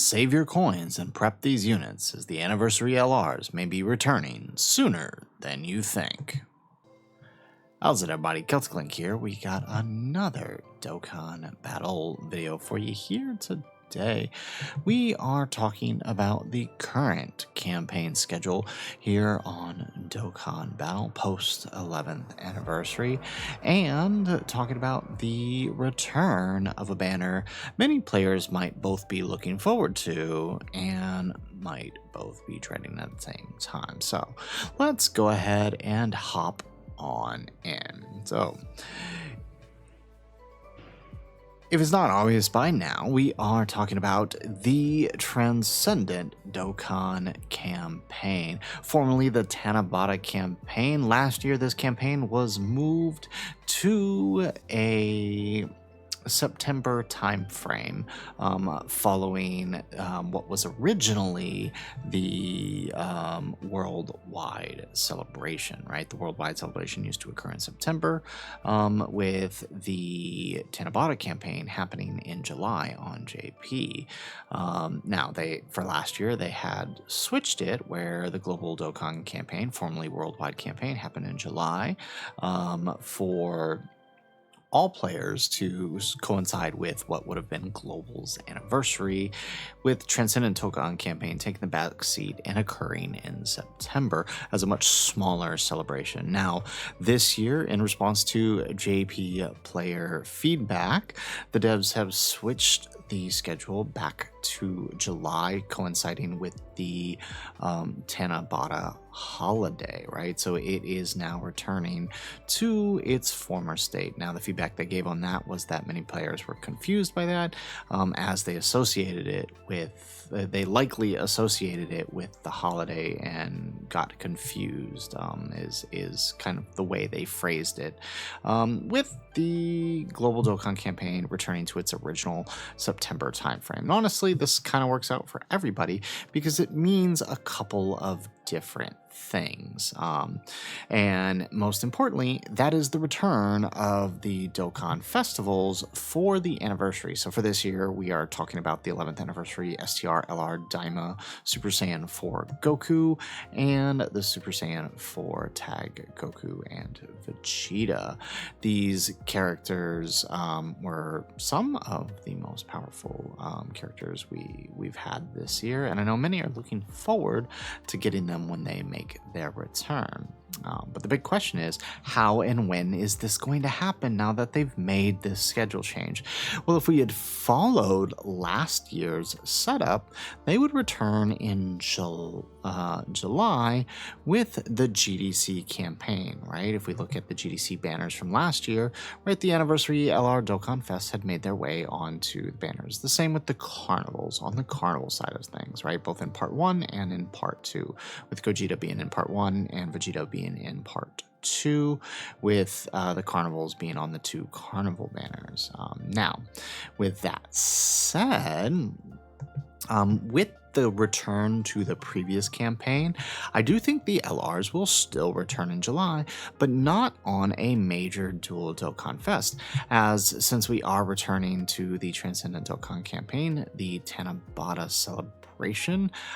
Save your coins and prep these units, as the anniversary LRs may be returning sooner than you think. How's it, everybody? Celtic Link here. We got another Dokkan Battle video for you here today. We are talking about the current campaign schedule here on Dokkan Battle post 11th anniversary, and talking about the return of a banner many players might both be looking forward to and might both be dreading at the same time. So let's go ahead and hop on in. So if it's not obvious by now, we are talking about the Transcendent Dokkan campaign, formerly the Tanabata campaign. Last year, this campaign was moved to a September timeframe, following what was originally the worldwide celebration, right? The worldwide celebration used to occur in September, with the Tanabata campaign happening in July on JP. Now, for last year, they had switched it where the Global Dokkan campaign, formerly worldwide campaign, happened in July, for all players to coincide with what would have been Global's anniversary, with Transcendent Dokkan campaign taking the back seat and occurring in September as a much smaller celebration. Now, this year, in response to JP player feedback, the devs have switched the schedule back to July, coinciding with the Tanabata holiday, right? So it is now returning to its former state. Now, the feedback they gave on that was that many players were confused by that, as they associated it with, they likely associated it with the holiday and got confused, is kind of the way they phrased it, with the Global Dokkan campaign returning to its original September timeframe. And honestly, this kind of works out for everybody because it means a couple of different things. And most importantly, that is the return of the Dokkan festivals for the anniversary. So for this year, we are talking about the 11th anniversary STR LR Daima Super Saiyan 4 Goku and the Super Saiyan 4 Tag Goku and Vegeta. These characters were some of the most powerful characters we've had this year, and I know many are looking forward to getting them when they make their return. But the big question is, how and when is this going to happen now that they've made this schedule change? Well, if we had followed last year's setup, they would return in July with the GDC campaign, right? If we look at the GDC banners from last year, right, the anniversary LR Dokkan Fest had made their way onto the banners. The same with the carnivals, on the carnival side of things, right? Both in part 1 and in part 2, with Gogeta being in part 1 and Vegeta being in part 2, with the carnivals being on the 2 carnival banners. Now, with that said, with the return to the previous campaign, I do think the LRs will still return in July, but not on a major dual Dokkan Fest, as since we are returning to the Transcendent Dokkan campaign, the Tanabata celebration,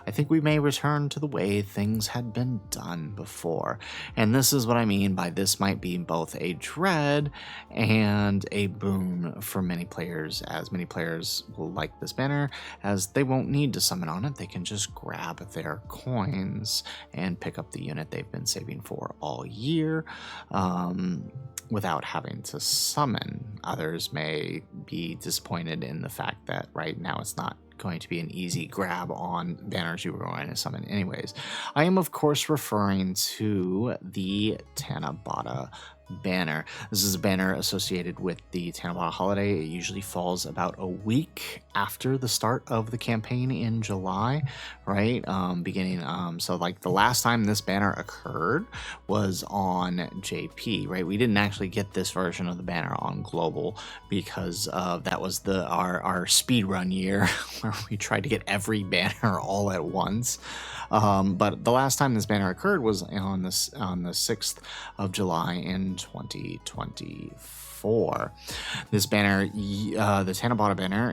I think we may return to the way things had been done before. And this is what I mean by this might be both a dread and a boon for many players, as many players will like this banner, as they won't need to summon on it. They can just grab their coins and pick up the unit they've been saving for all year, without having to summon. Others may be disappointed in the fact that right now it's not going to be an easy grab on banners you were going to summon anyways. I am, of course, referring to the Tanabata Banner. This is a banner associated with the Tanabata holiday. It usually falls about a week after the start of the campaign in July, right? So like the last time this banner occurred was on JP, right? We didn't actually get this version of the banner on Global because that was our speed run year where we tried to get every banner all at once. But the last time this banner occurred was on the 6th of July in 2024. before. This banner, the Tanabata Banner,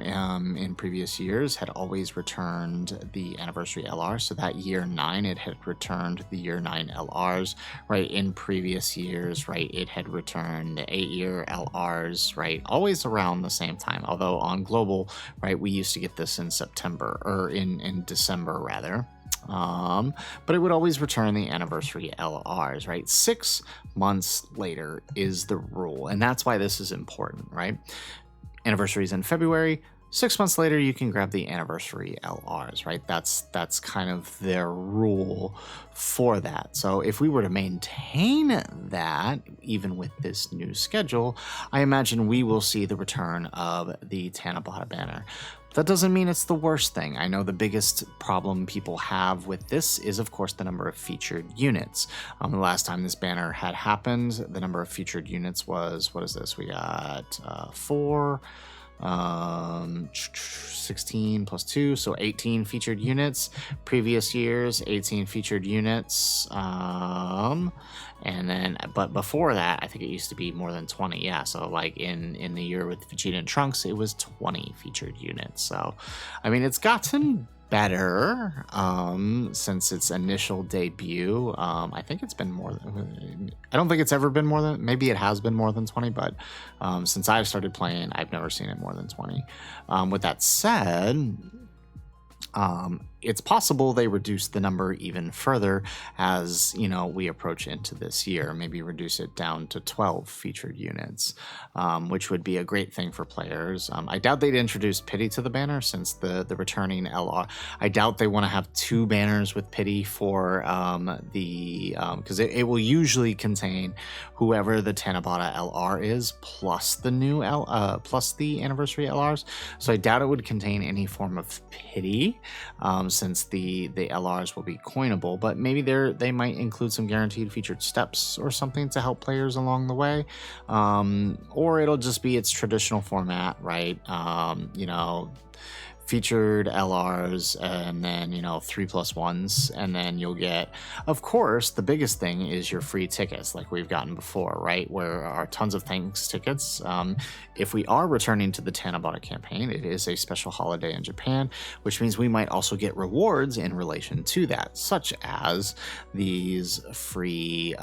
in previous years had always returned the anniversary LR. So that year 9, it had returned the year 9 LRs, right? In previous years, right, it had returned the 8-year LRs, right? Always around the same time. Although on global, right, we used to get this in September, or in December rather. But it would always return the anniversary LRs, right? 6 months later is the rule, and that's why this is important, right? Anniversaries in February. 6 months later, you can grab the anniversary LRs, right? That's kind of their rule for that. So if we were to maintain that, even with this new schedule, I imagine we will see the return of the Tanabata Banner. That doesn't mean it's the worst thing. I know the biggest problem people have with this is, of course, the number of featured units. The last time this banner had happened, the number of featured units was, what is this? We got 4, 16 plus 2, so 18 featured units. Previous years, 18 featured units. And then, but before that, I think it used to be more than 20. Yeah, so like in the year with Vegeta and Trunks, it was 20 featured units. So, I mean, it's gotten better since its initial debut. I think it's been more than, I don't think it's ever been more than, maybe it has been more than 20, but since I've started playing, I've never seen it more than 20. With that said, it's possible they reduce the number even further as, you know, we approach into this year, maybe reduce it down to 12 featured units, which would be a great thing for players. I doubt they'd introduce pity to the banner since the returning LR. I doubt they want to have 2 banners with pity for because it will usually contain whoever the Tanabata LR is plus the new plus the anniversary LRs. So I doubt it would contain any form of pity. Since the LRs will be coinable, but maybe they might include some guaranteed featured steps or something to help players along the way, or it'll just be its traditional format, right? You know, featured LRs and then, you know, 3+1s, and then you'll get, of course, the biggest thing is your free tickets like we've gotten before, right? Where are tons of thanks tickets. If we are returning to the Tanabata campaign, it is a special holiday in Japan, which means we might also get rewards in relation to that, such as these free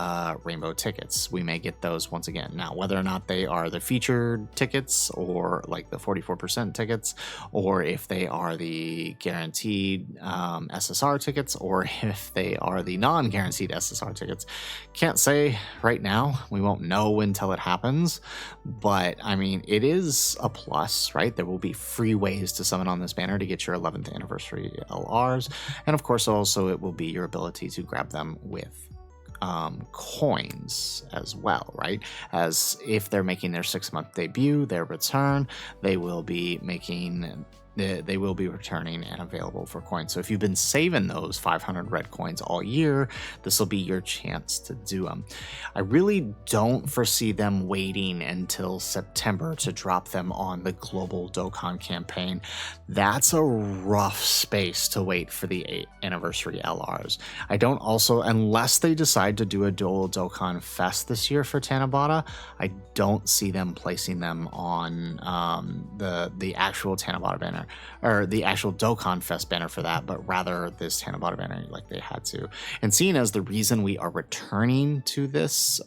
rainbow tickets. We may get those once again. Now, whether or not they are the featured tickets or like the 44% tickets, or if they are the guaranteed SSR tickets, or if they are the non-guaranteed SSR tickets, can't say right now. We won't know until it happens, but I mean, it is a plus, right? There will be free ways to summon on this banner to get your 11th anniversary LRs, and of course also it will be your ability to grab them with coins as well, right? As if they're making their 6-month debut, their return, they will be returning and available for coins. So if you've been saving those 500 red coins all year, this will be your chance to do them. I really don't foresee them waiting until September to drop them on the global Dokkan campaign. That's a rough space to wait for the 8th anniversary LRs. I don't also, unless they decide to do a dual Dokkan Fest this year for Tanabata, I don't see them placing them on the actual Tanabata banner, or the actual Dokkan Fest banner for that, but rather this Tanabata banner like they had to. And seeing as the reason we are returning to this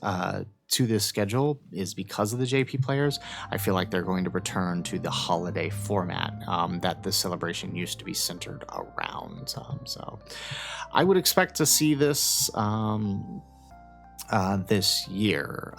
schedule is because of the JP players, I feel like they're going to return to the holiday format that the celebration used to be centered around. So I would expect to see this this year.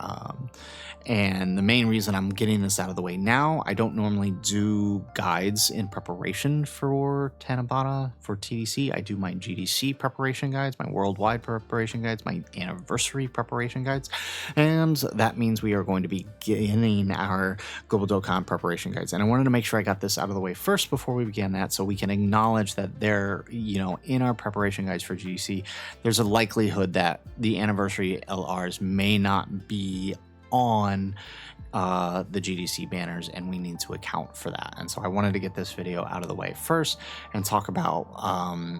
And the main reason I'm getting this out of the way now, I don't normally do guides in preparation for Tanabata for TDC. I do my GDC preparation guides, my worldwide preparation guides, my anniversary preparation guides, and that means we are going to be beginning our Global Dokkan preparation guides. And I wanted to make sure I got this out of the way first before we began that, so we can acknowledge that there, you know, in our preparation guides for GDC, there's a likelihood that the anniversary LRs may not be on the GDC banners, and we need to account for that. And so I wanted to get this video out of the way first and talk about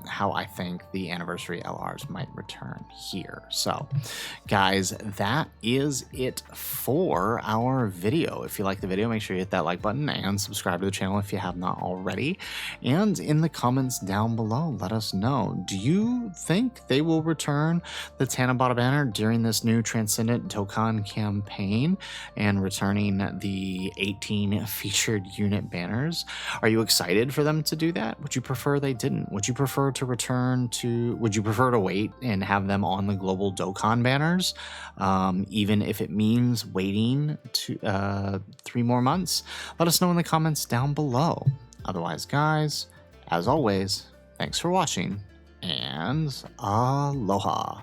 how I think the anniversary LRs might return here. So guys, that is it for our video. If you like the video, make sure you hit that like button and subscribe to the channel if you have not already. And in the comments down below, let us know, do you think they will return the Tanabata banner during this new Transcendent Dokkan campaign and returning the 18 featured unit banners? Are you excited for them to do that? Would you prefer they didn't? Would you prefer to would you prefer to wait and have them on the global Dokkan banners, even if it means waiting to 3 more months? Let us know in the comments down below. Otherwise, guys, as always, thanks for watching, and aloha.